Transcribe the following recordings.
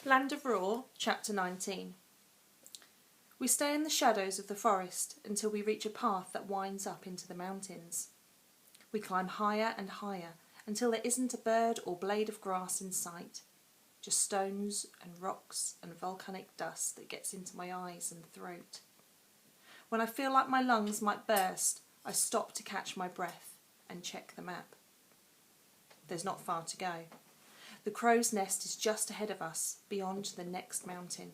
Land of Roar, Chapter 19. We stay in the shadows of the forest until we reach a path that winds up into the mountains. We climb higher and higher until there isn't a bird or blade of grass in sight, just stones and rocks and volcanic dust that gets into my eyes and throat. When I feel like my lungs might burst, I stop to catch my breath and check the map. There's not far to go. The crow's nest is just ahead of us, beyond the next mountain,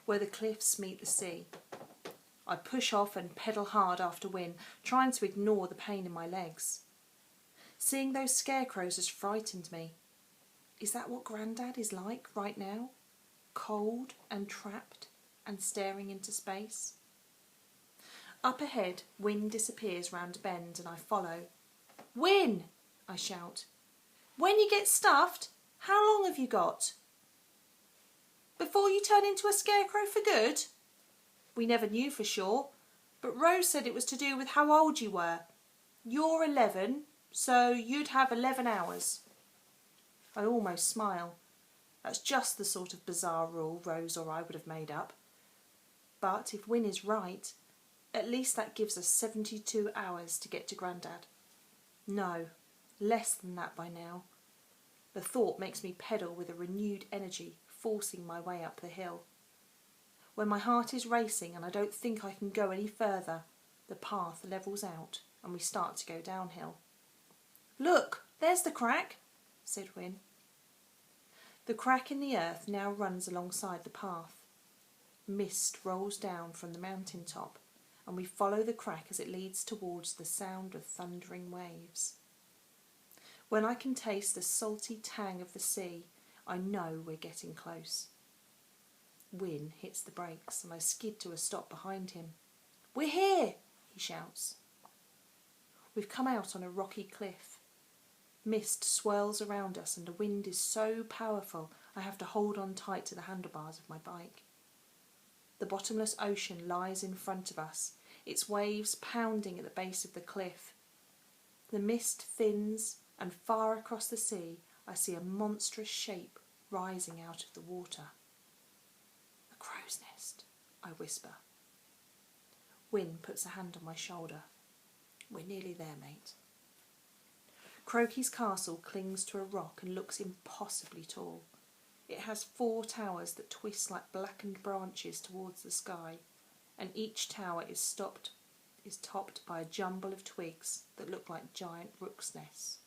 where the cliffs meet the sea. I push off and pedal hard after Wyn, trying to ignore the pain in my legs. Seeing those scarecrows has frightened me. Is that what Grandad is like right now? Cold and trapped and staring into space? Up ahead, Wyn disappears round a bend and I follow. "Wyn!" I shout. "When you get stuffed, how long have you got? Before you turn into a scarecrow for good?" We never knew for sure, but Rose said it was to do with how old you were. You're 11, so you'd have 11 hours. I almost smile. That's just the sort of bizarre rule Rose or I would have made up. But if Wyn is right, at least that gives us 72 hours to get to Grandad. No, less than that by now. The thought makes me pedal with a renewed energy, forcing my way up the hill. When my heart is racing and I don't think I can go any further, the path levels out and we start to go downhill. "Look, there's the crack," said Wyn. The crack in the earth now runs alongside the path. Mist rolls down from the mountain top and we follow the crack as it leads towards the sound of thundering waves. When I can taste the salty tang of the sea, I know we're getting close. Wyn hits the brakes and I skid to a stop behind him. "We're here!" he shouts. We've come out on a rocky cliff. Mist swirls around us and the wind is so powerful I have to hold on tight to the handlebars of my bike. The bottomless ocean lies in front of us, its waves pounding at the base of the cliff. The mist thins and far across the sea I see a monstrous shape rising out of the water. "The crow's nest," I whisper. Wyn puts a hand on my shoulder. "We're nearly there, mate." Crokey's castle clings to a rock and looks impossibly tall. It has 4 towers that twist like blackened branches towards the sky, and each tower is topped by a jumble of twigs that look like giant rooks' nests.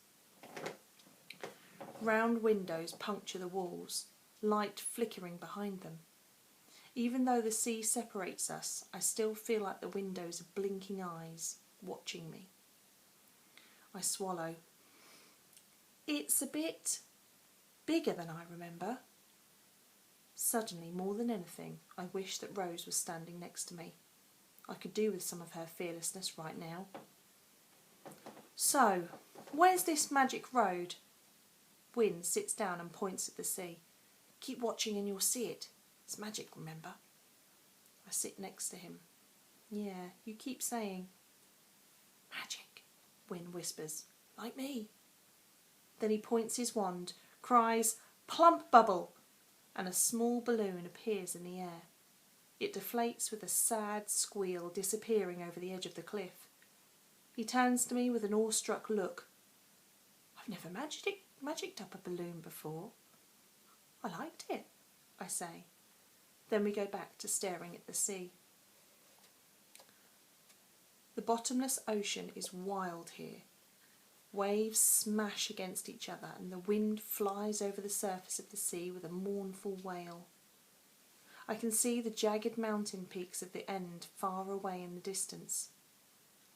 Round windows puncture the walls, light flickering behind them. Even though the sea separates us, I still feel like the windows are blinking eyes, watching me. I swallow. It's a bit bigger than I remember. Suddenly, more than anything, I wish that Rose was standing next to me. I could do with some of her fearlessness right now. "So, where's this magic road?" Wyn sits down and points at the sea. "Keep watching and you'll see it. It's magic, remember?" I sit next to him. "Yeah, you keep saying." "Magic," Wyn whispers. "Like me." Then he points his wand, cries, "Plump bubble," and a small balloon appears in the air. It deflates with a sad squeal, disappearing over the edge of the cliff. He turns to me with an awestruck look. "I've never magicked up a balloon before." "I liked it," I say. Then we go back to staring at the sea. The bottomless ocean is wild here. Waves smash against each other and the wind flies over the surface of the sea with a mournful wail. I can see the jagged mountain peaks of the end far away in the distance.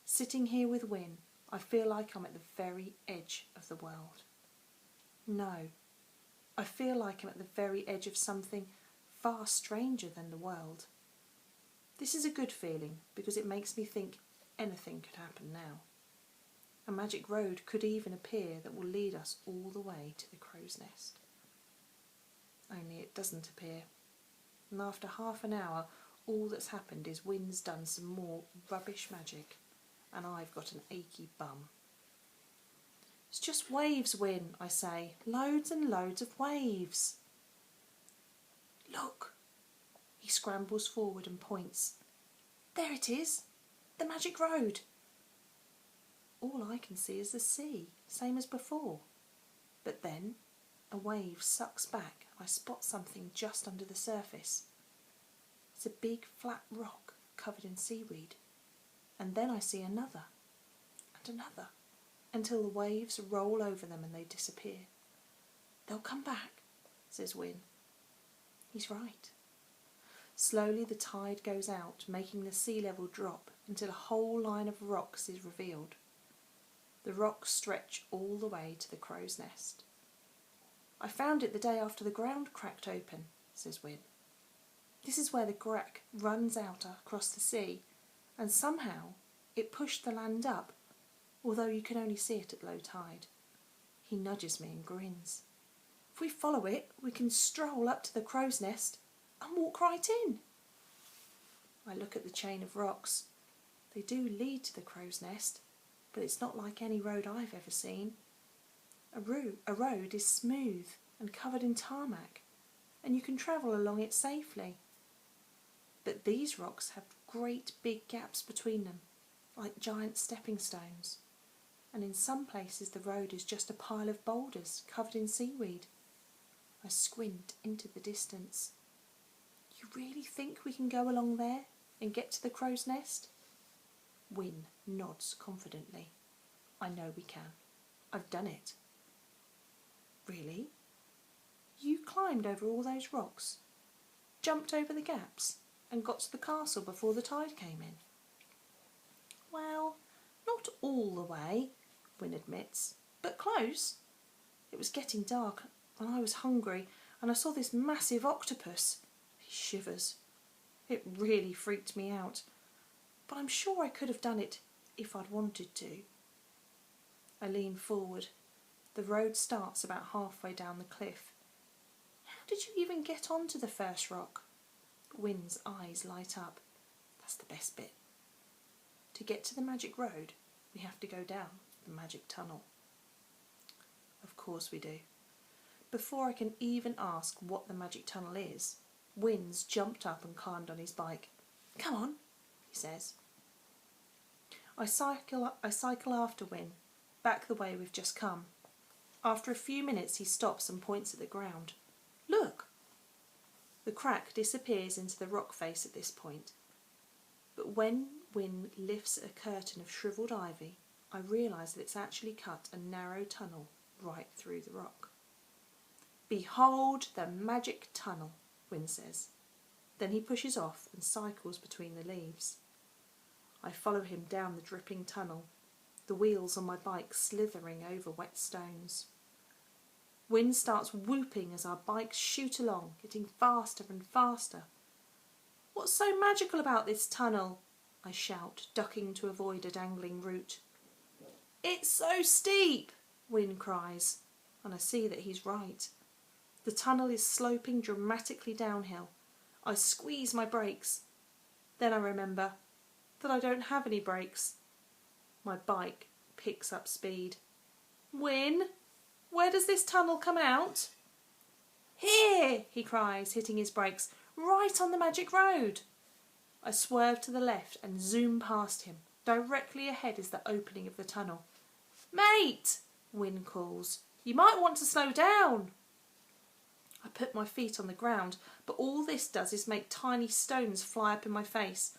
Sitting here with Wyn, I feel like I'm at the very edge of the world. No, I feel like I'm at the very edge of something far stranger than the world. This is a good feeling because it makes me think anything could happen now. A magic road could even appear that will lead us all the way to the crow's nest. Only it doesn't appear. And after half an hour, all that's happened is Wyn's done some more rubbish magic, and I've got an achy bum. "It's just waves, Wyn," I say. "Loads and loads of waves." scrambles forward and points. There it is! The magic road! All I can see is the sea, same as before. But then a wave sucks back and I spot something just under the surface. It's a big flat rock covered in seaweed. And then I see another and another until the waves roll over them and they disappear. They'll come back, says Wyn. He's right. Slowly the tide goes out, making the sea level drop until a whole line of rocks is revealed. The rocks stretch all the way to the crow's nest. I found it the day after the ground cracked open, says Wyn. This is where the Grec runs out across the sea, and somehow it pushed the land up, although you can only see it at low tide. He nudges me and grins. If we follow it, we can stroll up to the crow's nest and walk right in. I look at the chain of rocks. They do lead to the crow's nest, but it's not like any road I've ever seen. A road is smooth and covered in tarmac, and you can travel along it safely. But these rocks have great big gaps between them, like giant stepping stones. And in some places the road is just a pile of boulders covered in seaweed. I squint into the distance. You really think we can go along there and get to the crow's nest? Wyn nods confidently. I know we can. I've done it. Really? You climbed over all those rocks, jumped over the gaps, and got to the castle before the tide came in? Well, not all the way, Wyn admits, but close. It was getting dark and I was hungry, and I saw this massive octopus. He shivers. It really freaked me out, but I'm sure I could have done it if I'd wanted to. I lean forward. The road starts about halfway down the cliff. How did you even get onto the first rock? Wyn's eyes light up. That's the best bit. To get to the magic road, we have to go down the magic tunnel. Of course we do. Before I can even ask what the magic tunnel is, Wyn's jumped up and climbed on his bike. Come on, he says. I cycle after Wyn, back the way we've just come. After a few minutes he stops and points at the ground. Look! The crack disappears into the rock face at this point. But when Wyn lifts a curtain of shrivelled ivy, I realise that it's actually cut a narrow tunnel right through the rock. Behold the magic tunnel, Wyn says. Then he pushes off and cycles between the leaves. I follow him down the dripping tunnel, the wheels on my bike slithering over wet stones. Wyn starts whooping as our bikes shoot along, getting faster and faster. What's so magical about this tunnel? I shout, ducking to avoid a dangling root. It's so steep, Wyn cries, and I see that he's right. The tunnel is sloping dramatically downhill. I squeeze my brakes. Then I remember that I don't have any brakes. My bike picks up speed. Wyn, where does this tunnel come out? Here, he cries, hitting his brakes, right on the magic road. I swerve to the left and zoom past him. Directly ahead is the opening of the tunnel. Mate, Wyn calls, you might want to slow down. I put my feet on the ground, but all this does is make tiny stones fly up in my face.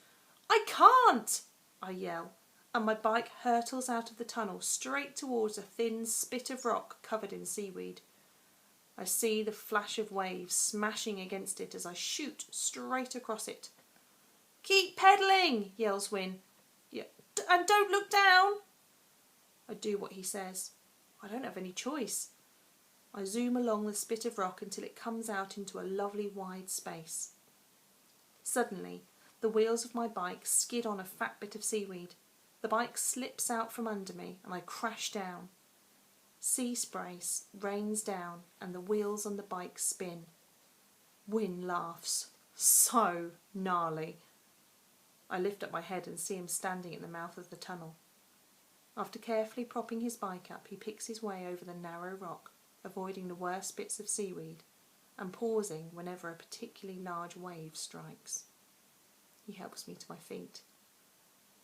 I can't, I yell, and my bike hurtles out of the tunnel straight towards a thin spit of rock covered in seaweed. I see the flash of waves smashing against it as I shoot straight across it. Keep pedalling, yells Wyn. Yeah, and don't look down. I do what he says. I don't have any choice. I zoom along the spit of rock until it comes out into a lovely wide space. Suddenly, the wheels of my bike skid on a fat bit of seaweed. The bike slips out from under me and I crash down. Sea spray rains down and the wheels on the bike spin. Wyn laughs. So gnarly. I lift up my head and see him standing at the mouth of the tunnel. After carefully propping his bike up, he picks his way over the narrow rock, avoiding the worst bits of seaweed, and pausing whenever a particularly large wave strikes. He helps me to my feet.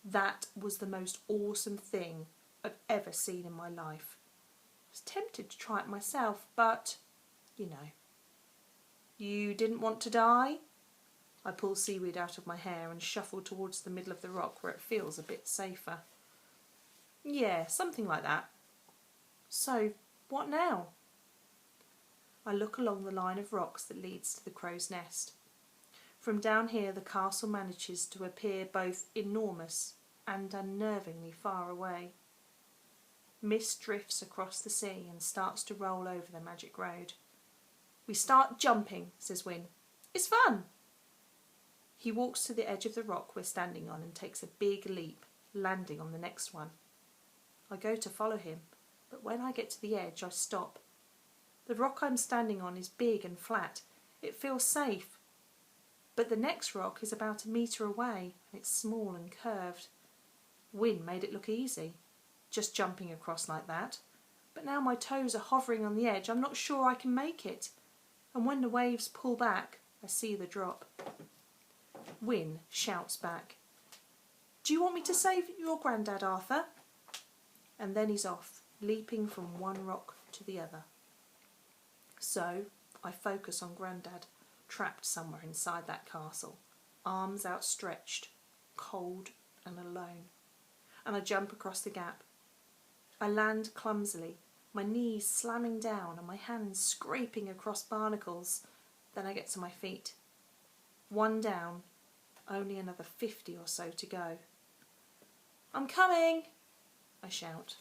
That was the most awesome thing I've ever seen in my life. I was tempted to try it myself, but, you know. You didn't want to die? I pull seaweed out of my hair and shuffle towards the middle of the rock where it feels a bit safer. Yeah, something like that. So, what now? I look along the line of rocks that leads to the crow's nest. From down here the castle manages to appear both enormous and unnervingly far away. Mist drifts across the sea and starts to roll over the magic road. We start jumping, says Wyn. It's fun. He walks to the edge of the rock we're standing on and takes a big leap, landing on the next one. I go to follow him, but when I get to the edge I stop. The rock I'm standing on is big and flat. It feels safe. But the next rock is about 1 metre away and it's small and curved. Wyn made it look easy, just jumping across like that. But now my toes are hovering on the edge, I'm not sure I can make it. And when the waves pull back, I see the drop. Wyn shouts back, "Do you want me to save your granddad, Arthur?" And then he's off, leaping from one rock to the other. So I focus on Grandad, trapped somewhere inside that castle, arms outstretched, cold and alone. And I jump across the gap. I land clumsily, my knees slamming down and my hands scraping across barnacles. Then I get to my feet. One down, only another 50 or so to go. "I'm coming," I shout.